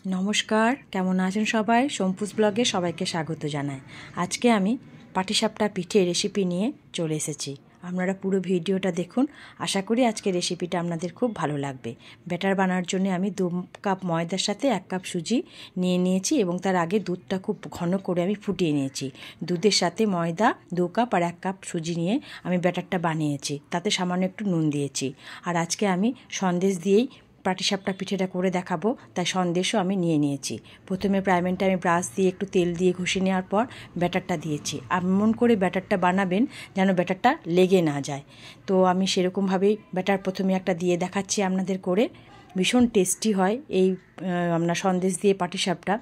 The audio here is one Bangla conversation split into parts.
নমস্কার, কেমন আছেন সবাই? সম্পুজ ব্লগে সবাইকে স্বাগত জানাই। আজকে আমি পাটিসাপটা পিঠে রেসিপি নিয়ে চলে এসেছি। আপনারা পুরো ভিডিওটা দেখুন। আশা করি আজকের রেসিপিটা আপনাদের খুব ভালো লাগবে। ব্যাটার বানানোর জন্য আমি 2 কাপ ময়দার সাথে 1 কাপ সুজি নিয়ে নিয়েছি এবং তার আগে দুধটা খুব ঘন করে আমি ফুটিয়ে নিয়েছি। দুধের সাথে ময়দা 2 কাপ আর 1 কাপ সুজি নিয়ে আমি ব্যাটারটা বানিয়েছি। তাতে সামান্য একটু নুন দিয়েছি। আর আজকে আমি সন্দেশ দিয়েই পাটিসাপটা পিঠেটা করে দেখাবো, তাই সন্দেশও আমি নিয়ে নিয়েছি। প্রথমে প্রাইমেনটা আমি ব্রাশ দিয়ে একটু তেল দিয়ে ঘষে নেওয়ার পর ব্যাটারটা দিয়েছি। এমন করে ব্যাটারটা বানাবেন যেন ব্যাটারটা লেগে না যায়। তো আমি সেরকমভাবেই ব্যাটার প্রথমে একটা দিয়ে দেখাচ্ছি আপনাদের করে। ভীষণ টেস্টি হয় এই আপনার সন্দেশ দিয়ে পাটিসাপটা।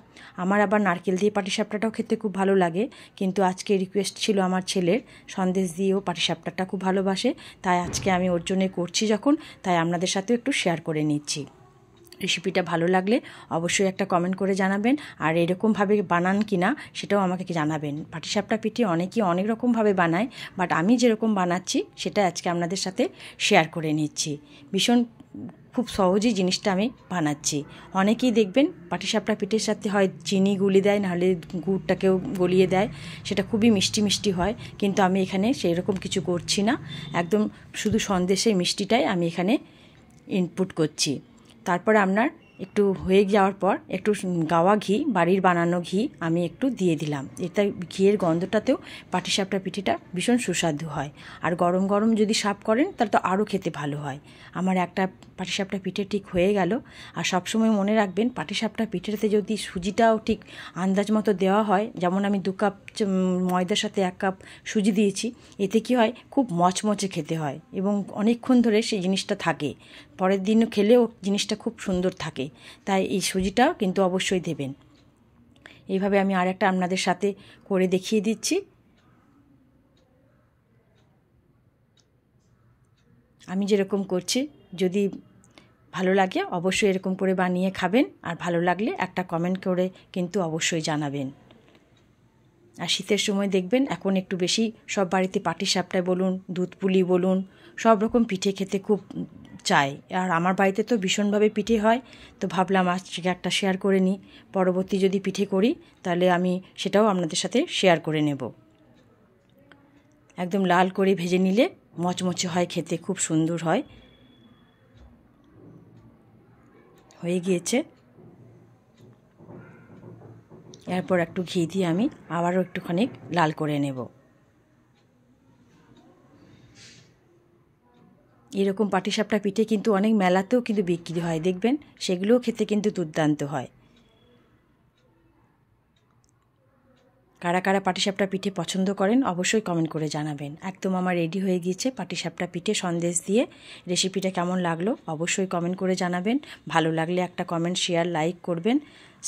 আমার আবার নারকেল দিয়ে পাটিসাপটাটাও খেতে খুব ভালো লাগে, কিন্তু আজকে রিকোয়েস্ট ছিল আমার ছেলের, সন্দেশ দিয়েও পাটিসাপটাটা খুব ভালোবাসে, তাই আজকে আমি ওর জন্যে করছি যখন, তাই আপনাদের সাথেও একটু শেয়ার করে নিচ্ছি। রেসিপিটা ভালো লাগলে অবশ্যই একটা কমেন্ট করে জানাবেন, আর এরকমভাবে বানান কি না সেটাও আমাকে জানাবেন। পাটিসাপটা পিঠে অনেকেই অনেক রকমভাবে বানায়, বাট আমি যেরকম বানাচ্ছি সেটা আজকে আপনাদের সাথে শেয়ার করে নিচ্ছি। ভীষণ খুব সহজেই জিনিসটা আমি বানাচ্ছি। অনেকেই দেখবেন পাটিসাপটা পিঠের সাথে হয় চিনি গুলি দেয়, নাহলে গুড়টাকেও গলিয়ে দেয়, সেটা খুবই মিষ্টি মিষ্টি হয়, কিন্তু আমি এখানে সেই রকম কিছু করছি না। একদম শুধু সন্দেশের মিষ্টিটাই আমি এখানে ইনপুট করছি। তারপর আপনার একটু হয়ে যাওয়ার পর একটু গাওয়া ঘি, বাড়ির বানানো ঘি আমি একটু দিয়ে দিলাম। এটা ঘিয়ের গন্ধটাতেও পাটিসাপটা পিঠেটা ভীষণ সুস্বাদু হয়। আর গরম গরম যদি সার্ভ করেন তাহলে তো আরও খেতে ভালো হয়। আমার একটা পাটিসাপটা পিঠে ঠিক হয়ে গেল। আর সবসময় মনে রাখবেন, পাটিসাপটা পিঠেতে যদি সুজিটাও ঠিক আন্দাজ মতো দেওয়া হয়, যেমন আমি 2 কাপ ময়দার সাথে 1 কাপ সুজি দিয়েছি, এতে কি হয়, খুব মচমচে খেতে হয় এবং অনেকক্ষণ ধরে সেই জিনিসটা থাকে। পরের দিনও খেলেও জিনিসটা খুব সুন্দর থাকে। তাই এই সুজিটাও কিন্তু অবশ্যই দেবেন। এইভাবে আমি আরেকটা আপনাদের সাথে করে দেখিয়ে দিচ্ছি। আমি যেরকম করছি, যদি ভালো লাগে অবশ্যই এরকম করে বানিয়ে খাবেন, আর ভালো লাগলে একটা কমেন্ট করে কিন্তু অবশ্যই জানাবেন। আর শীতের সময় দেখবেন এখন একটু বেশি সব বাড়িতে পাটিসাপটা বলুন, দুধ পুলি বলুন, সব রকম পিঠে খেতে খুব চাই। আর আমার বাড়িতে তো ভীষণভাবে পিঠে হয়, তো ভাবলাম আজকে একটা শেয়ার করে নিই। পরবর্তী যদি পিঠে করি তাহলে আমি সেটাও আপনাদের সাথে শেয়ার করে নেব। একদম লাল করে ভেজে নিলে মচমচে হয়, খেতে খুব সুন্দর হয়। হয়ে গিয়েছে। এরপর একটু ঘি দিয়ে আমি আবারও একটুখানি লাল করে নেব। এরকম পাটিসাপটা পিঠে কিন্তু অনেক মেলাতেও কিন্তু বিক্রি হয়, দেখবেন সেগুলোও খেতে কিন্তু দুর্দান্ত হয়। কারা কারা পাটিসাপটা পিঠে পছন্দ করেন অবশ্যই কমেন্ট করে জানাবেন। একদম আমার রেডি হয়ে গিয়েছে পাটিসাপটা পিঠে সন্দেশ দিয়ে। রেসিপিটা কেমন লাগলো অবশ্যই কমেন্ট করে জানাবেন। ভালো লাগলে একটা কমেন্ট, শেয়ার, লাইক করবেন।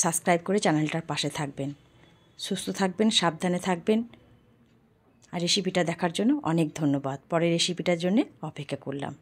সাবস্ক্রাইব করে চ্যানেলটার পাশে থাকবেন। সুস্থ থাকবেন, সাবধানে থাকবেন। আর রেসিপিটা দেখার জন্য অনেক ধন্যবাদ। পরের রেসিপিটার জন্য অপেক্ষা করলাম।